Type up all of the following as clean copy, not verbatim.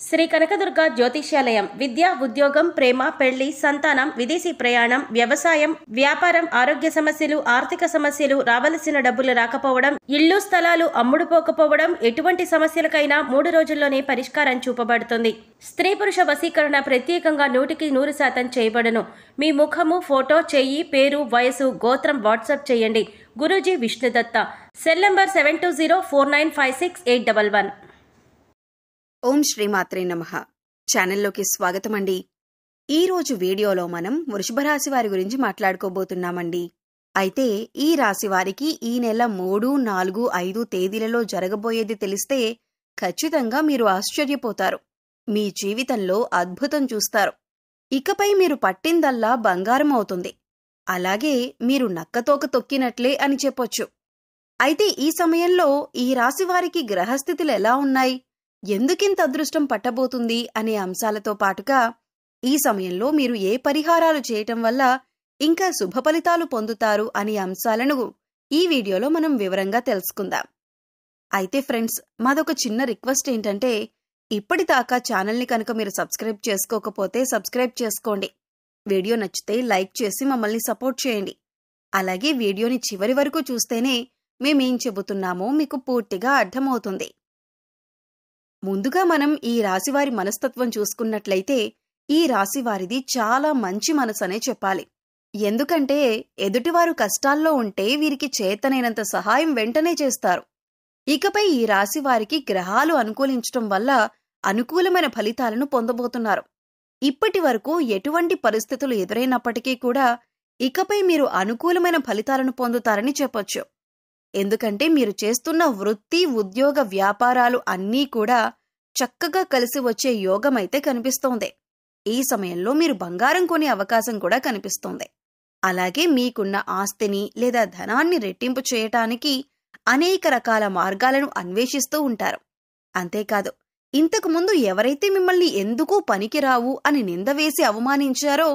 శ్రీ కనకదుర్గ జ్యోతిష్యాలయం విద్య, ఉద్యోగం, ప్రేమ, పెళ్లి, సంతానం, విదేశీ ప్రయాణం, వ్యవసాయం, వ్యాపారం, ఆరోగ్య సమస్యలు, ఆర్థిక సమస్యలు, రావలసిన డబ్బులు రాకపోవడం, ఇల్లు స్థలాలు అమ్ముడుపోకపోవడం, ఎటువంటి సమస్యలకైనా 3 రోజుల్లోనే పరిష్కారం చూపబడుతుంది. స్త్రీ పురుష వశీకరణ ప్రత్యేకంగా 100% చేయబడును. మీ ముఖము, ఫోటో, చెయ్యి, పేరు, వయసు, గోత్రం వాట్సాప్ చేయండి. గురూజీ విష్ణుదత్త. Cell number 7204956811. ఓం శ్రీమాత్రే నమః. ఛానల్లోకి స్వాగతం అండి. ఈరోజు వీడియోలో మనం వృషభ రాశి వారి గురించి మాట్లాడుకోబోతున్నామండి. అయితే ఈ రాశి వారికి ఈ నెల 3, 4, 5 తేదీలలో జరగబోయేది తెలిస్తే ఖచ్చితంగా మీరు ఆశ్చర్యపోతారు. మీ జీవితంలో అద్భుతం చూస్తారు. ఇకపై మీరు పట్టిందల్లా బంగారం అవుతుంది. అలాగే మీరు నక్కతోక తొక్కినట్లే అని చెప్పొచ్చు. అయితే ఈ సమయంలో ఈ రాశి వారికి గ్రహస్థితులు ఎలా ఉన్నాయి, ఎందుకింత అదృష్టం పట్టబోతుంది అనే అంశాలతో పాటుగా ఈ సమయంలో మీరు ఏ పరిహారాలు చేయటం వల్ల ఇంకా శుభ ఫలితాలు పొందుతారు అనే అంశాలను ఈ వీడియోలో మనం వివరంగా తెలుసుకుందాం. అయితే ఫ్రెండ్స్, మాదొక చిన్న రిక్వెస్ట్ ఏంటంటే, ఇప్పటిదాకా ఛానల్ని కనుక మీరు సబ్స్క్రైబ్ చేసుకోకపోతే సబ్స్క్రైబ్ చేసుకోండి. వీడియో నచ్చితే లైక్ చేసి మమ్మల్ని సపోర్ట్ చేయండి. అలాగే వీడియోని చివరి వరకు చూస్తేనే మేమేం చెబుతున్నామో మీకు పూర్తిగా అర్థమవుతుంది. ముందుగా మనం ఈ రాశివారి మనస్తత్వం చూసుకున్నట్లయితే ఈ రాశివారిది చాలా మంచి మనసనే చెప్పాలి. ఎందుకంటే ఎదుటివారు కష్టాల్లో ఉంటే వీరికి చేతనైనంత సహాయం వెంటనే చేస్తారు. ఇకపై ఈ రాశివారికి గ్రహాలు అనుకూలించటం వల్ల అనుకూలమైన ఫలితాలను పొందబోతున్నారు. ఇప్పటి వరకు ఎటువంటి పరిస్థితులు ఎదురైనప్పటికీ కూడా ఇకపై మీరు అనుకూలమైన ఫలితాలను పొందుతారని చెప్పొచ్చు. ఎందుకంటే మీరు చేస్తున్న వృత్తి, ఉద్యోగ, వ్యాపారాలు అన్నీ కూడా చక్కగా కలిసి వచ్చే యోగమైతే కనిపిస్తోంది. ఈ సమయంలో మీరు బంగారం కొనే అవకాశం కూడా కనిపిస్తోంది. అలాగే మీకున్న ఆస్తిని లేదా ధనాన్ని రెట్టింపు చేయటానికి అనేక రకాల మార్గాలను అన్వేషిస్తూ ఉంటారు. అంతేకాదు, ఇంతకుముందు ఎవరైతే మిమ్మల్ని ఎందుకు పనికిరావు అని నిందవేసి అవమానించారో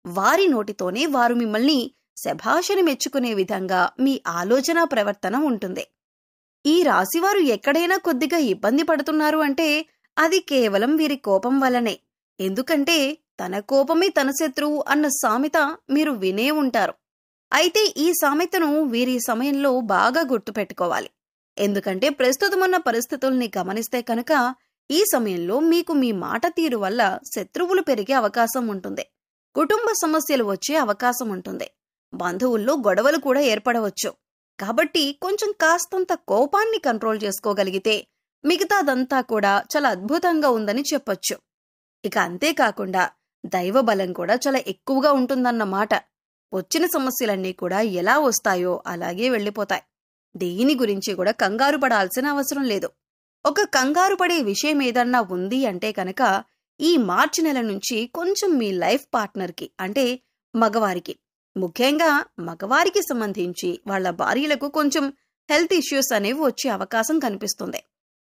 వారి నోటితోనే వారు మిమ్మల్ని శభాషని మెచ్చుకునే విధంగా మీ ఆలోచన ప్రవర్తన ఉంటుంది. ఈ రాశివారు ఎక్కడైనా కొద్దిగా ఇబ్బంది పడుతున్నారు అంటే అది కేవలం వీరి కోపం వల్లనే. ఎందుకంటే తన కోపమే తన శత్రువు అన్న సామెత మీరు వినే ఉంటారు. అయితే ఈ సామెతను వీరి సమయంలో బాగా గుర్తుపెట్టుకోవాలి. ఎందుకంటే ప్రస్తుతమున్న పరిస్థితుల్ని గమనిస్తే కనుక ఈ సమయంలో మీకు మీ మాట తీరు వల్ల శత్రువులు పెరిగే అవకాశం ఉంటుంది. కుటుంబ సమస్యలు వచ్చే అవకాశం ఉంటుంది. బంధువుల్లో గొడవలు కూడా ఏర్పడవచ్చు. కాబట్టి కొంచెం కాస్తంత కోపాన్ని కంట్రోల్ చేసుకోగలిగితే మిగతాదంతా కూడా చాలా అద్భుతంగా ఉందని చెప్పొచ్చు. ఇక అంతేకాకుండా దైవ బలం కూడా చాలా ఎక్కువగా ఉంటుందన్నమాట. వచ్చిన సమస్యలన్నీ కూడా ఎలా వస్తాయో అలాగే వెళ్ళిపోతాయి. దేని గురించి కూడా కంగారు పడాల్సిన అవసరం లేదు. ఒక కంగారు పడే విషయం ఏదన్నా ఉంది అంటే కనుక ఈ మార్చి నెల నుంచి కొంచెం మీ లైఫ్ పార్ట్నర్కి, అంటే మగవారికి, ముఖ్యంగా మగవారికి సంబంధించి వాళ్ళ భార్యలకు కొంచెం హెల్త్ ఇష్యూస్ అనేవి వచ్చే అవకాశం కనిపిస్తుంది.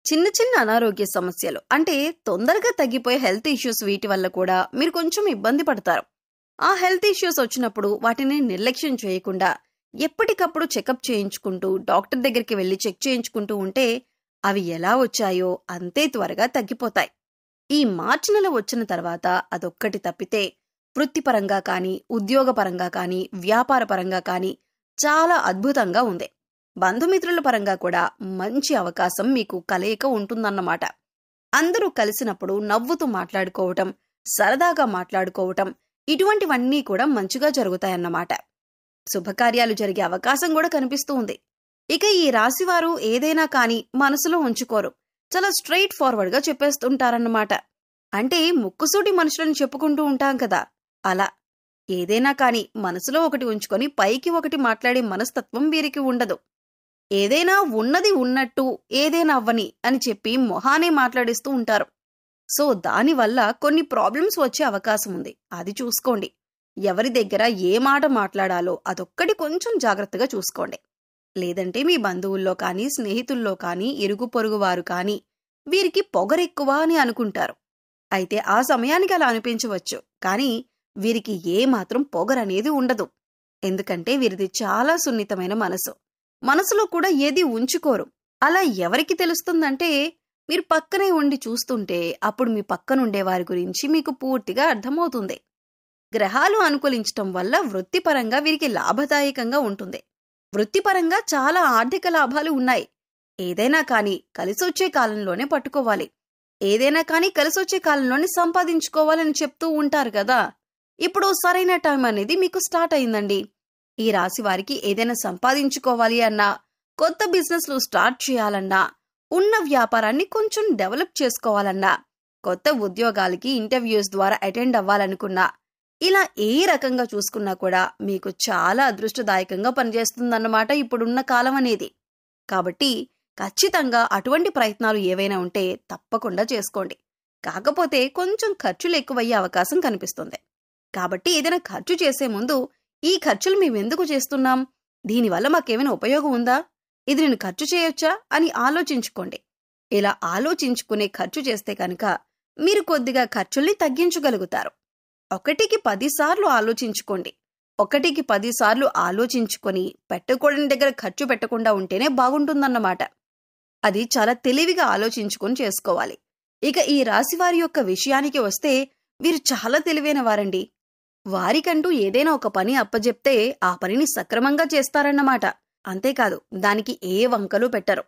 చిన్న చిన్న అనారోగ్య సమస్యలు, అంటే తొందరగా తగ్గిపోయే హెల్త్ ఇష్యూస్, వీటి వల్ల కూడా మీరు కొంచెం ఇబ్బంది పడతారు. ఆ హెల్త్ ఇష్యూస్ వచ్చినప్పుడు వాటిని నిర్లక్ష్యం చేయకుండా ఎప్పటికప్పుడు చెకప్ చేయించుకుంటూ డాక్టర్ దగ్గరికి వెళ్లి చెక్ చేయించుకుంటూ ఉంటే అవి ఎలా వచ్చాయో అంతే త్వరగా తగ్గిపోతాయి. ఈ మార్చి నెల వచ్చిన తర్వాత అదొక్కటి తప్పితే వృత్తిపరంగా కానీ, ఉద్యోగపరంగా కానీ, వ్యాపారపరంగా కానీ చాలా అద్భుతంగా ఉంది. బంధుమిత్రుల పరంగా కూడా మంచి అవకాశం మీకు కలయిక ఉంటుందన్నమాట. అందరూ కలిసినప్పుడు నవ్వుతూ మాట్లాడుకోవటం, సరదాగా మాట్లాడుకోవటం, ఇటువంటివన్నీ కూడా మంచిగా జరుగుతాయన్నమాట. శుభకార్యాలు జరిగే అవకాశం కూడా కనిపిస్తూ ఉంది. ఇక ఈ రాశివారు ఏదైనా కానీ మనసులో ఉంచుకోరు. చాలా స్ట్రైట్ ఫార్వర్డ్గా చెప్పేస్తుంటారన్నమాట. అంటే ముక్కుసూటి మనుషులను చెప్పుకుంటూ ఉంటాం కదా, అలా ఏదైనా కాని మనసులో ఒకటి ఉంచుకొని పైకి ఒకటి మాట్లాడే మనస్తత్వం వీరికి ఉండదు. ఏదైనా ఉన్నది ఉన్నట్టు, ఏదైనా అవ్వని అని చెప్పి మొహానే మాట్లాడిస్తూ ఉంటారు. సో దానివల్ల కొన్ని ప్రాబ్లమ్స్ వచ్చే అవకాశం ఉంది. అది చూసుకోండి. ఎవరి దగ్గర ఏ మాట మాట్లాడాలో అదొక్కటి కొంచెం జాగ్రత్తగా చూసుకోండి. లేదంటే మీ బంధువుల్లో కానీ, స్నేహితుల్లో కానీ, ఇరుగు పొరుగు వారు కానీ వీరికి పొగరెక్కువ అని అనుకుంటారు. అయితే ఆ సమయానికి అలా అనిపించవచ్చు, కానీ వీరికి ఏమాత్రం పొగరనేది ఉండదు. ఎందుకంటే వీరిది చాలా సున్నితమైన మనసు. మనసులో కూడా ఏది ఉంచుకోరు. అలా ఎవరికి తెలుస్తుందంటే మీరు పక్కనే ఉండి చూస్తుంటే అప్పుడు మీ పక్కనుండే వారి గురించి మీకు పూర్తిగా అర్థమవుతుంది. గ్రహాలు అనుకూలించటం వల్ల వృత్తిపరంగా వీరికి లాభదాయకంగా ఉంటుంది. వృత్తిపరంగా చాలా ఆర్థిక లాభాలు ఉన్నాయి. ఏదైనా కానీ కలిసొచ్చే కాలంలోనే పట్టుకోవాలి. ఏదైనా కానీ కలిసొచ్చే కాలంలోనే సంపాదించుకోవాలని చెప్తూ ఉంటారు కదా. ఇప్పుడు సరైన టైం అనేది మీకు స్టార్ట్ అయిందండి. ఈ రాశి వారికి ఏదైనా సంపాదించుకోవాలి అన్నా, కొత్త బిజినెస్లు స్టార్ట్ చేయాలన్నా, ఉన్న వ్యాపారాన్ని కొంచెం డెవలప్ చేసుకోవాలన్నా, కొత్త ఉద్యోగాలకి ఇంటర్వ్యూస్ ద్వారా అటెండ్ అవ్వాలనుకున్నా, ఇలా ఏ రకంగా చూసుకున్నా కూడా మీకు చాలా అదృష్టదాయకంగా పనిచేస్తుందన్నమాట ఇప్పుడున్న కాలం అనేది. కాబట్టి ఖచ్చితంగా అటువంటి ప్రయత్నాలు ఏవైనా ఉంటే తప్పకుండా చేసుకోండి. కాకపోతే కొంచెం ఖర్చులు ఎక్కువయ్యే అవకాశం కనిపిస్తుంది. కాబట్టి ఏదైనా ఖర్చు చేసే ముందు ఈ ఖర్చులు మేమెందుకు చేస్తున్నాం, దీనివల్ల మాకేమైనా ఉపయోగం ఉందా, ఇది నేను ఖర్చు చేయొచ్చా అని ఆలోచించుకోండి. ఇలా ఆలోచించుకునే ఖర్చు చేస్తే కనుక మీరు కొద్దిగా ఖర్చుల్ని తగ్గించగలుగుతారు. 1కి 10 సార్లు ఆలోచించుకోండి. 1కి 10 సార్లు ఆలోచించుకొని పెట్టకూడని దగ్గర ఖర్చు పెట్టకుండా ఉంటేనే బాగుంటుందన్నమాట. అది చాలా తెలివిగా ఆలోచించుకొని చేసుకోవాలి. ఇక ఈ రాశివారి యొక్క విషయానికి వస్తే వీరు చాలా తెలివైన వారండి. వారికంటూ ఏదైనా ఒక పని అప్పజెప్తే ఆ పనిని సక్రమంగా చేస్తారన్నమాట. అంతేకాదు దానికి ఏ వంకలు పెట్టరు.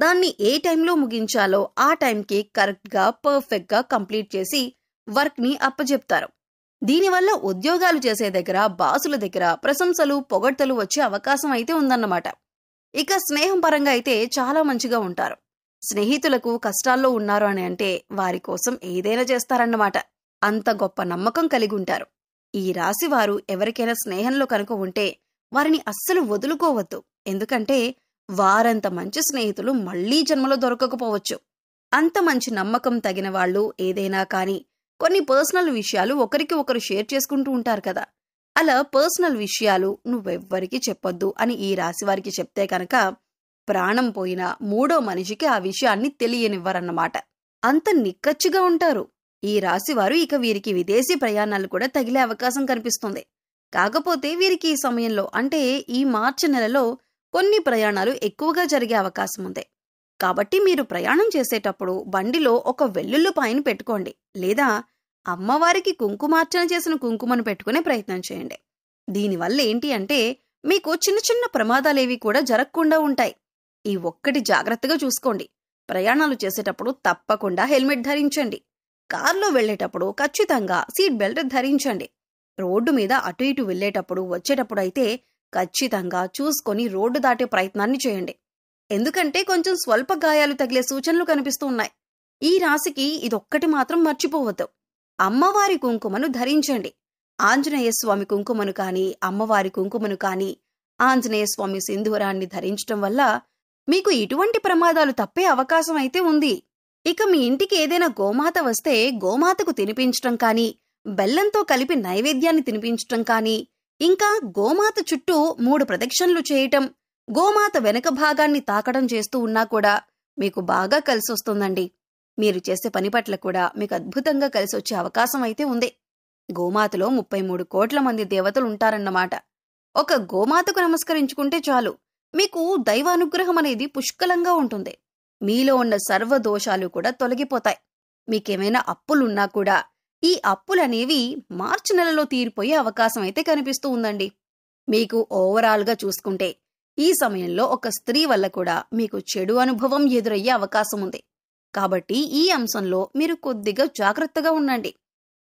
దాన్ని ఏ టైంలో ముగించాలో ఆ టైంకి కరెక్ట్గా పర్ఫెక్ట్గా కంప్లీట్ చేసి వర్క్ని అప్పజెప్తారు. దీనివల్ల ఉద్యోగాలు చేసే దగ్గర, బాసుల దగ్గర ప్రశంసలు, పొగడ్తలు వచ్చే అవకాశం అయితే ఉందన్నమాట. ఇక స్నేహం పరంగా అయితే చాలా మంచిగా ఉంటారు. స్నేహితులకు కష్టాల్లో ఉన్నారు అని అంటే వారి కోసం ఏదైనా చేస్తారన్నమాట. అంత గొప్ప నమ్మకం కలిగి ఉంటారు. ఈ రాశివారు ఎవరికైనా స్నేహంలో కనుక ఉంటే వారిని అస్సలు వదులుకోవద్దు. ఎందుకంటే వారంత మంచి స్నేహితులు మళ్లీ జన్మలో దొరకకపోవచ్చు. అంత మంచి నమ్మకం తగిన వాళ్ళు ఏదైనా కానీ కొన్ని పర్సనల్ విషయాలు ఒకరికి ఒకరు షేర్ చేసుకుంటూ ఉంటారు కదా. అలా పర్సనల్ విషయాలు నువ్వెవ్వరికి చెప్పొద్దు అని ఈ రాశివారికి చెప్తే కనుక ప్రాణం పోయిన మూడో మనిషికి ఆ విషయాన్ని తెలియనివ్వరన్నమాట. అంత నిక్కచ్చిగా ఉంటారు ఈ రాశివారు. ఇక వీరికి విదేశీ ప్రయాణాలు కూడా తగిలే అవకాశం కనిపిస్తుంది. కాకపోతే వీరికి ఈ సమయంలో అంటే ఈ మార్చి నెలలో కొన్ని ప్రయాణాలు ఎక్కువగా జరిగే అవకాశం ఉంది. కాబట్టి మీరు ప్రయాణం చేసేటప్పుడు బండిలో ఒక వెల్లుల్లిపాయను పెట్టుకోండి, లేదా అమ్మవారికి కుంకుమార్చన చేసిన కుంకుమను పెట్టుకునే ప్రయత్నం చేయండి. దీనివల్ల ఏంటి అంటే మీకు చిన్న చిన్న ప్రమాదాలేవి కూడా జరగకుండా ఉంటాయి. ఈ ఒక్కటి జాగ్రత్తగా చూసుకోండి. ప్రయాణాలు చేసేటప్పుడు తప్పకుండా హెల్మెట్ ధరించండి. కారులో వెళ్లేటప్పుడు ఖచ్చితంగా సీట్ బెల్ట్ ధరించండి. రోడ్డు మీద అటు ఇటు వెళ్లేటప్పుడు వచ్చేటప్పుడు అయితే ఖచ్చితంగా చూసుకొని రోడ్డు దాటే ప్రయత్నాన్ని చేయండి. ఎందుకంటే కొంచెం స్వల్ప గాయాలు తగిలే సూచనలు కనిపిస్తూ ఉన్నాయి. ఈ రాశికి ఇదొక్కటి మాత్రం మర్చిపోవద్దు. అమ్మవారి కుంకుమను ధరించండి. ఆంజనేయ స్వామి కుంకుమను కానీ, అమ్మవారి కుంకుమను కానీ, ఆంజనేయ స్వామి సింధూరాన్ని ధరించటం వల్ల మీకు ఇటువంటి ప్రమాదాలు తప్పే అవకాశం అయితే ఉంది. ఇక మీ ఇంటికి ఏదైనా గోమాత వస్తే గోమాతకు తినిపించటం కానీ, బెల్లంతో కలిపి నైవేద్యాన్ని తినిపించటం కానీ, ఇంకా గోమాత చుట్టూ 3 ప్రదక్షిణలు చేయటం, గోమాత వెనక భాగాన్ని తాకడం చేస్తూ ఉన్నా కూడా మీకు బాగా కలిసొస్తుందండి. మీరు చేసే పని పట్ల కూడా మీకు అద్భుతంగా కలిసొచ్చే అవకాశం అయితే ఉంది. గోమాతలో 33 కోట్ల మంది దేవతలు ఉంటారన్నమాట. ఒక గోమాతకు నమస్కరించుకుంటే చాలు, మీకు దైవానుగ్రహం అనేది పుష్కలంగా ఉంటుంది. మీలో ఉన్న సర్వ దోషాలు కూడా తొలగిపోతాయి. మీకేమైనా అప్పులున్నా కూడా ఈ అప్పులనేవి మార్చి నెలలో తీరిపోయే అవకాశం అయితే కనిపిస్తూ ఉందండి. మీకు ఓవరాల్గా చూసుకుంటే ఈ సమయంలో ఒక స్త్రీ వల్ల కూడా మీకు చెడు అనుభవం ఎదురయ్యే అవకాశం ఉంది. కాబట్టి ఈ అంశంలో మీరు కొద్దిగా జాగ్రత్తగా ఉండండి.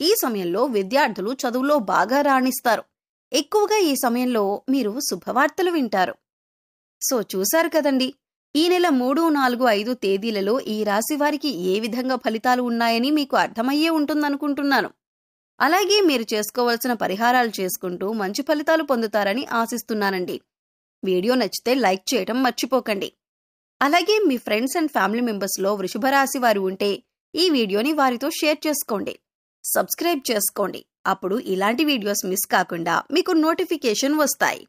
ఈ సమయంలో విద్యార్థులు చదువులో బాగా రాణిస్తారు. ఎక్కువగా ఈ సమయంలో మీరు శుభవార్తలు వింటారు. సో చూశారు కదండి, ఈ నెల 3, 4, 5 తేదీలలో ఈ రాశి వారికి ఏ విధంగా ఫలితాలు ఉన్నాయని మీకు అర్థమయ్యే ఉంటుందనుకుంటున్నాను. అలాగే మీరు చేసుకోవాల్సిన పరిహారాలు చేసుకుంటూ మంచి ఫలితాలు పొందుతారని ఆశిస్తున్నానండి. వీడియో నచ్చితే లైక్ చేయటం మర్చిపోకండి. అలాగే మీ ఫ్రెండ్స్ అండ్ ఫ్యామిలీ మెంబర్స్లో వృషభ రాశి వారు ఉంటే ఈ వీడియోని వారితో షేర్ చేసుకోండి. సబ్స్క్రైబ్ చేసుకోండి. అప్పుడు ఇలాంటి వీడియోస్ మిస్ కాకుండా మీకు నోటిఫికేషన్ వస్తాయి.